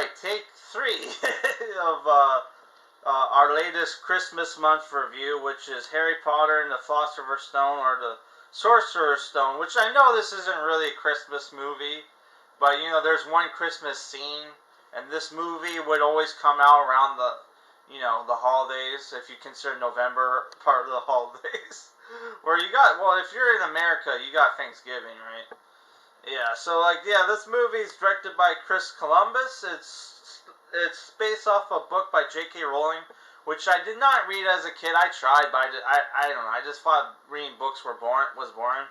Alright, take 3 of our latest Christmas month review, which is Harry Potter and the Philosopher's Stone, or the Sorcerer's Stone, which I know this isn't really a Christmas movie, but you know, there's one Christmas scene, and this movie would always come out around the, you know, the holidays, if you consider November part of the holidays. Where you got, well, if you're in America, you got Thanksgiving, right? Yeah, so like, yeah, this movie is directed by Chris Columbus. It's based off a book by J.K. Rowling, which I did not read as a kid. I tried, but I don't know. I just thought reading books was boring.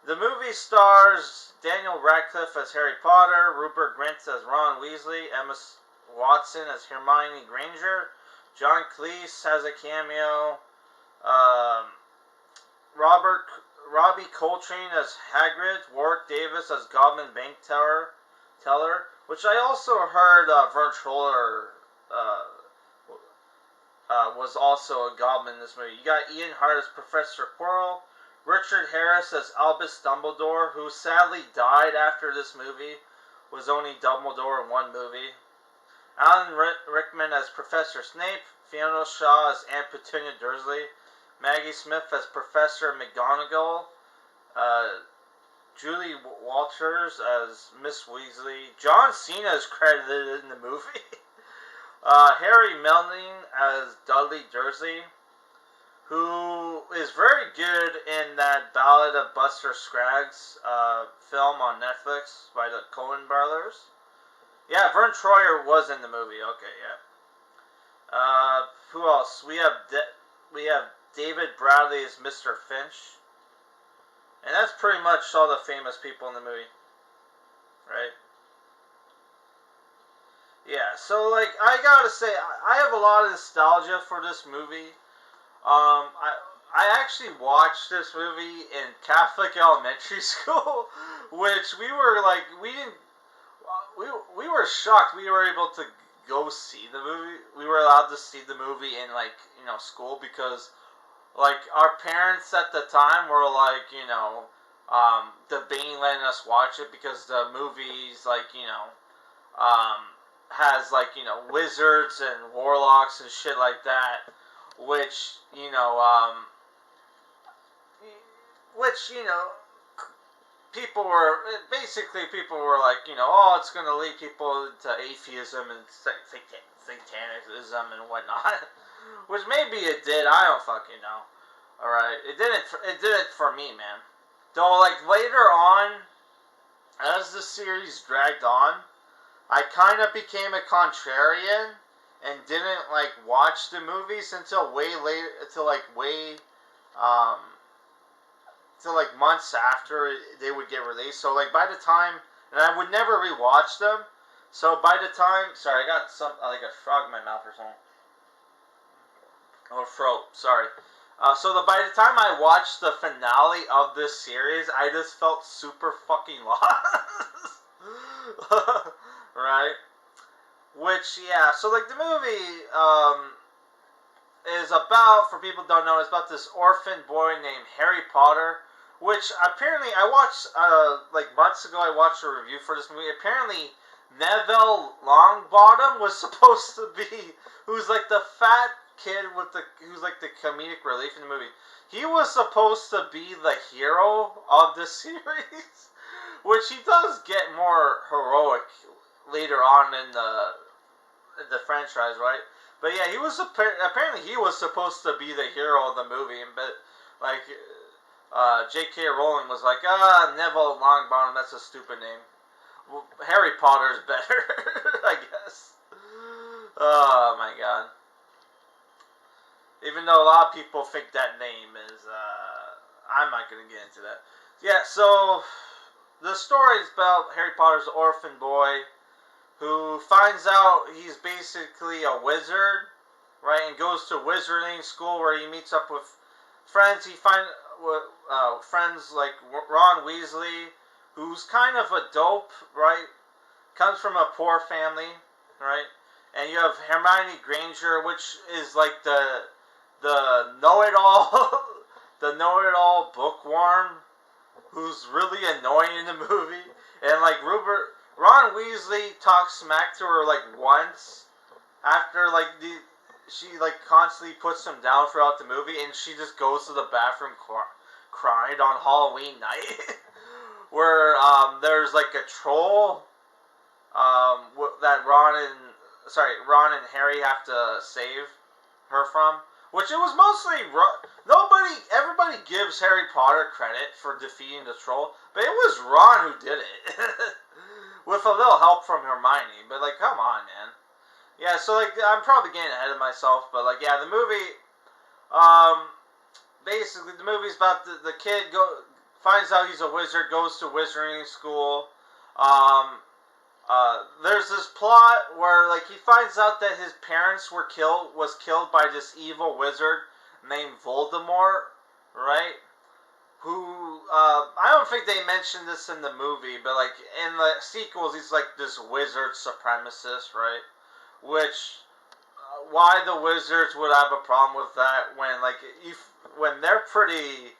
The movie stars Daniel Radcliffe as Harry Potter, Rupert Grint as Ron Weasley, Emma Watson as Hermione Granger, John Cleese has a cameo, Robbie Coltrane as Hagrid, Warwick Davis as Goblin Bank Teller, which I also heard Vern Troller was also a goblin in this movie. You got Ian Hart as Professor Quirrell, Richard Harris as Albus Dumbledore, who sadly died after this movie, was only Dumbledore in one movie. Alan Rickman as Professor Snape, Fiona Shaw as Aunt Petunia Dursley, Maggie Smith as Professor McGonagall, Julie Walters as Miss Weasley, John Cena is credited in the movie, Harry Melling as Dudley Dursley, who is very good in that Ballad of Buster Scruggs film on Netflix by the Coen brothers. Yeah, Vern Troyer was in the movie. Okay, yeah. Who else? We have David Bradley as Mr. Finch. And that's pretty much all the famous people in the movie. Right? Yeah, so, like, I gotta say, I have a lot of nostalgia for this movie. I actually watched this movie in Catholic elementary school, which we were, like, we were shocked we were able to go see the movie. We were allowed to see the movie in, like, you know, school, because like, our parents at the time were, like, you know, debating letting us watch it because the movie's, like, you know, has, like, you know, wizards and warlocks and shit like that, which, you know, people were like, you know, oh, it's gonna lead people to atheism and satanism and whatnot. Which maybe it did, I don't fucking know. Alright, it did it for me, man. Though, like, later on, as the series dragged on, I kind of became a contrarian and didn't, like, watch the movies until way later, until months after they would get released. So, like, by the time, and I would never rewatch them, so by the time, sorry, I got like a frog in my mouth or something. Or throat, sorry. By the time I watched the finale of this series, I just felt super fucking lost. Right? Which, yeah, so, like, the movie, is about, for people who don't know, it's about this orphan boy named Harry Potter, which, apparently, I watched, like, months ago, I watched a review for this movie. Apparently, Neville Longbottom was supposed to be, who's, like, the fat kid who's like the comedic relief in the movie. He was supposed to be the hero of the series, which he does get more heroic later on in the franchise, right? But yeah, he was apparently he was supposed to be the hero of the movie, but like J.K. Rowling was like, Neville Longbottom, that's a stupid name. Well, Harry Potter's better, I guess. Oh my god. Even though a lot of people think that name is, I'm not going to get into that. Yeah, so, the story is about Harry Potter's orphan boy, who finds out he's basically a wizard, right, and goes to wizarding school where he meets up with friends. He finds friends like Ron Weasley, who's kind of a dope, right, comes from a poor family, right, and you have Hermione Granger, which is like the know-it-all, the know-it-all bookworm, who's really annoying in the movie, and like Rupert Ron Weasley talks smack to her like once after like she like constantly puts him down throughout the movie, and she just goes to the bathroom crying on Halloween night, where there's like a troll that Ron and Harry have to save her from. Which it was mostly everybody gives Harry Potter credit for defeating the troll, but it was Ron who did it, with a little help from Hermione. But like, come on, man. Yeah, so like, I'm probably getting ahead of myself, but like, yeah, the movie, basically the movie's about the kid finds out he's a wizard, goes to wizarding school. There's this plot where like he finds out that his parents was killed by this evil wizard named Voldemort, right? Who I don't think they mentioned this in the movie, but like in the sequels, he's like this wizard supremacist, right? Which why the wizards would have a problem with that when like when they're pretty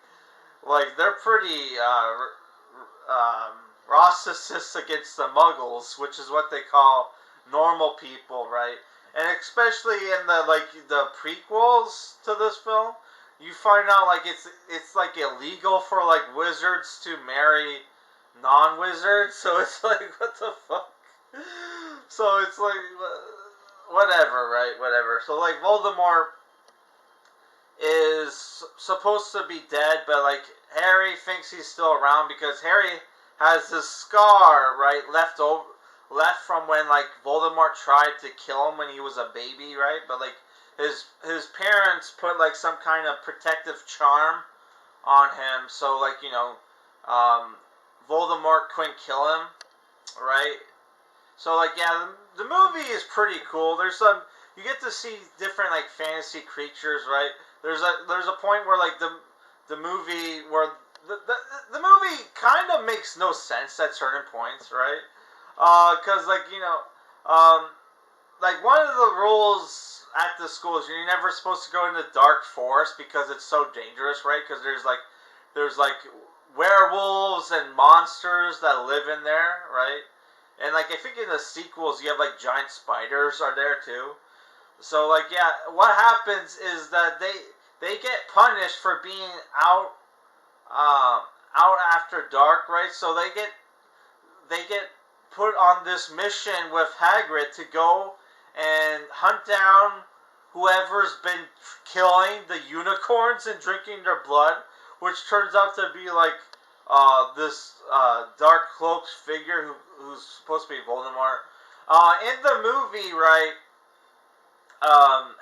racist against the Muggles, which is what they call normal people, right? And especially in the prequels to this film, you find out like it's like illegal for like wizards to marry non-wizards. So it's like, what the fuck? So it's like whatever, right? Whatever. So like Voldemort is supposed to be dead, but like Harry thinks he's still around because Harry has this scar, right, left from when like Voldemort tried to kill him when he was a baby, right? But like his parents put like some kind of protective charm on him, so like Voldemort couldn't kill him, right? So like yeah, the movie is pretty cool. You get to see different like fantasy creatures, right? There's a point where like the movie where the movie kind of makes no sense at certain points, right? Because like like one of the rules at the school is you're never supposed to go into dark forest because it's so dangerous, right? Because there's like werewolves and monsters that live in there, right? And like I think in the sequels you have like giant spiders are there too. So like yeah, what happens is that they get punished for being out after dark, right? So they get put on this mission with Hagrid to go and hunt down whoever's been killing the unicorns and drinking their blood, which turns out to be like this dark cloaked figure who's supposed to be Voldemort. In the movie, right,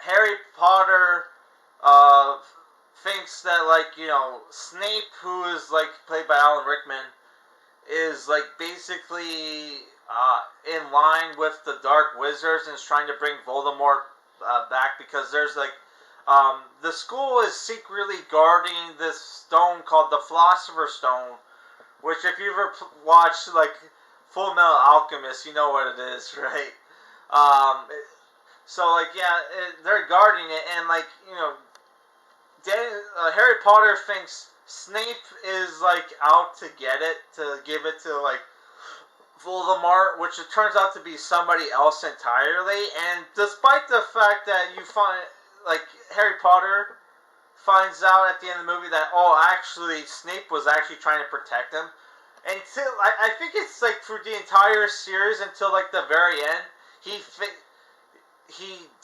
Harry Potter thinks that like Snape, who is like played by Alan Rickman, is like basically in line with the Dark Wizards and is trying to bring Voldemort back because there's like the school is secretly guarding this stone called the Philosopher's Stone, which if you ever watched like Full Metal Alchemist, you know what it is, right? So like yeah, they're guarding it, and like Harry Potter thinks Snape is like out to get it, to give it to like Voldemort, which it turns out to be somebody else entirely. And despite the fact that you find like Harry Potter finds out at the end of the movie that actually Snape was actually trying to protect him, until I think it's like through the entire series until like the very end, he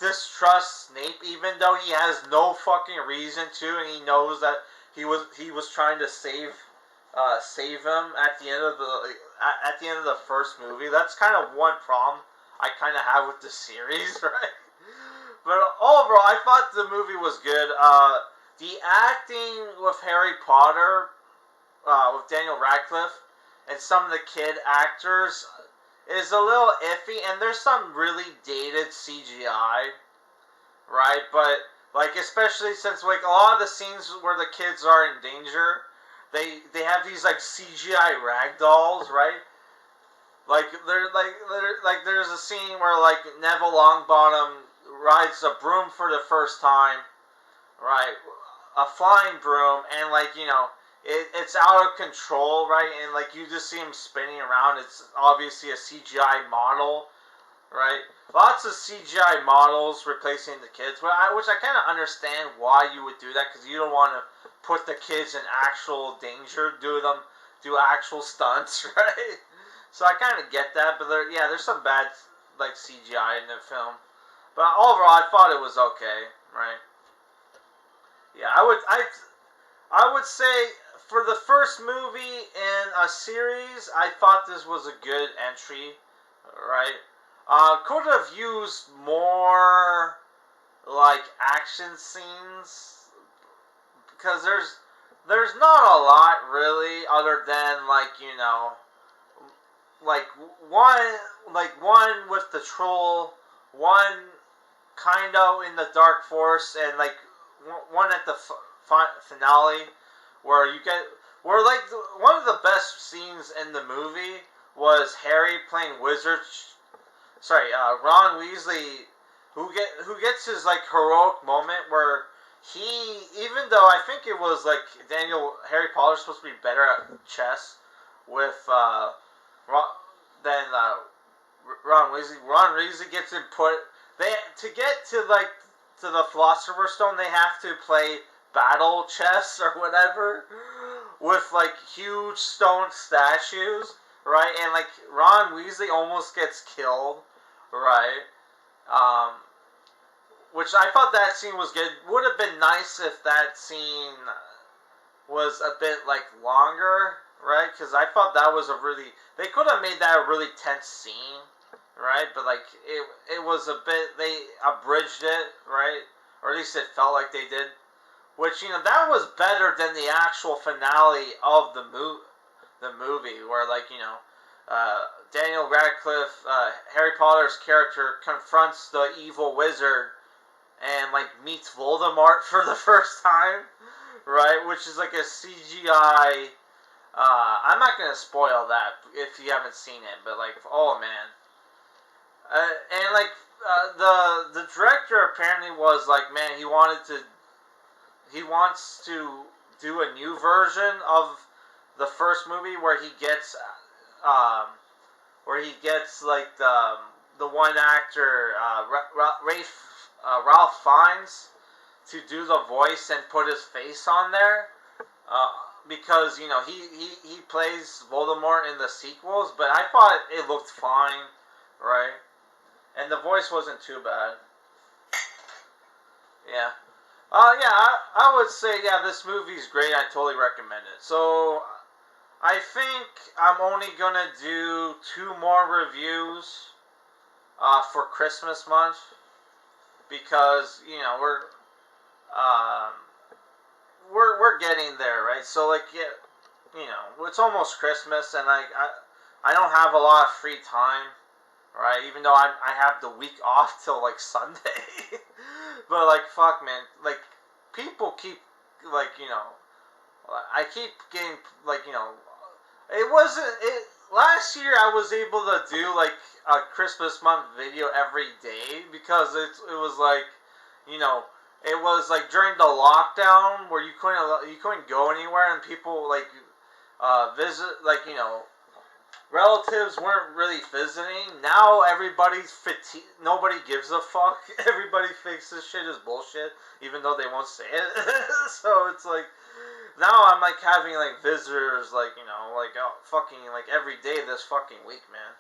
distrusts Snape, even though he has no fucking reason to, and he knows that he was trying to save him at the end of the first movie. That's kind of one problem I kind of have with the series, right? But overall, I thought the movie was good. The acting with Harry Potter, with Daniel Radcliffe, and some of the kid actors is a little iffy, and there's some really dated CGI, right? But like especially since like a lot of the scenes where the kids are in danger, they have these like CGI ragdolls, right? Like there's a scene where like Neville Longbottom rides a broom for the first time, right? A flying broom, and like it's out of control, right? And like you just see him spinning around. It's obviously a CGI model, right? Lots of CGI models replacing the kids, which I kind of understand why you would do that, because you don't want to put the kids in actual danger, do actual stunts, right? So I kind of get that, but there's some bad like CGI in the film, but overall I thought it was okay, right? Yeah, I would say for the first movie in a series, I thought this was a good entry, right? Could have used more like action scenes, because there's not a lot really, other than like like one one with the troll, one kind of in the dark forest, and like one at the finale where you get where like one of the best scenes in the movie was Harry playing wizard. Sorry, Ron Weasley, who gets his like heroic moment where he, even though I think it was like Harry Potter's supposed to be better at chess with Ron, than Ron Weasley. Ron Weasley gets him put. They to get to the Philosopher's Stone, they have to play battle chess or whatever with like huge stone statues, right? And like Ron Weasley almost gets killed, right? Which I thought that scene was good. Would have been nice if that scene was a bit like longer, right? Because I thought that was they could have made that a really tense scene, right? But like it was a bit, they abridged it, right? Or at least it felt like they did. Which that was better than the actual finale of the movie, where like Daniel Radcliffe, Harry Potter's character, confronts the evil wizard and like meets Voldemort for the first time, right? Which is like a CGI. I'm not gonna spoil that if you haven't seen it, but like, oh man, and like the director apparently was like, man, he wants to do a new version of the first movie where he gets like the one actor Ralph Fiennes to do the voice and put his face on there, because he plays Voldemort in the sequels, but I thought it looked fine, right? And the voice wasn't too bad. Yeah. I would say, yeah, this movie's great. I totally recommend it. So, I think I'm only gonna do 2 more reviews for Christmas month, because we're getting there, right? So like, it's almost Christmas, and I don't have a lot of free time, right? Even though I have the week off till like Sunday. But like, fuck, man, like people keep like I keep getting like it wasn't it last year. I was able to do like a Christmas month video every day, because it was like it was like during the lockdown where you couldn't go anywhere, and people like visit, like relatives weren't really visiting. Now everybody's fatigued. Nobody gives a fuck. Everybody thinks this shit is bullshit, even though they won't say it. So it's like, now I'm like having like visitors, like like fucking like every day this fucking week, man.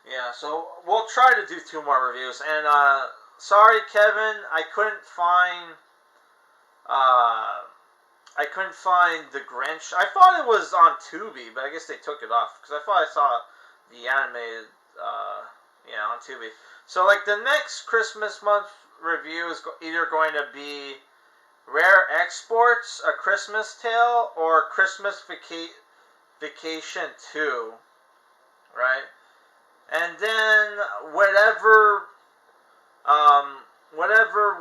Yeah, so we'll try to do 2 more reviews. And sorry, Kevin, I couldn't find The Grinch. I thought it was on Tubi, but I guess they took it off, because I thought I saw the animated, on Tubi. So, like, the next Christmas month review is either going to be Rare Exports, A Christmas Tale, or Christmas Vacation 2, right? And then whatever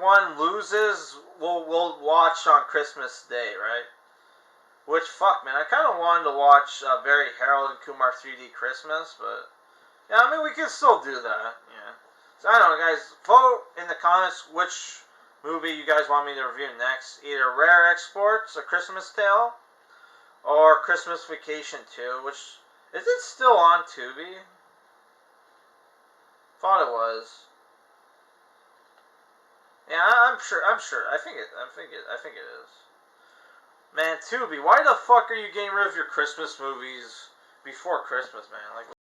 one loses, we'll watch on Christmas Day, right? Which, fuck, man, I kind of wanted to watch Barry Harold and Kumar 3D Christmas, but yeah, I mean, we can still do that. Yeah. So I don't know, guys. Vote in the comments which movie you guys want me to review next. Either Rare Exports, A Christmas Tale, Or Christmas Vacation 2, which... Is it still on Tubi? Thought it was. Yeah, I'm sure. I think it is. Man, Tubi, why the fuck are you getting rid of your Christmas movies before Christmas, man? Like,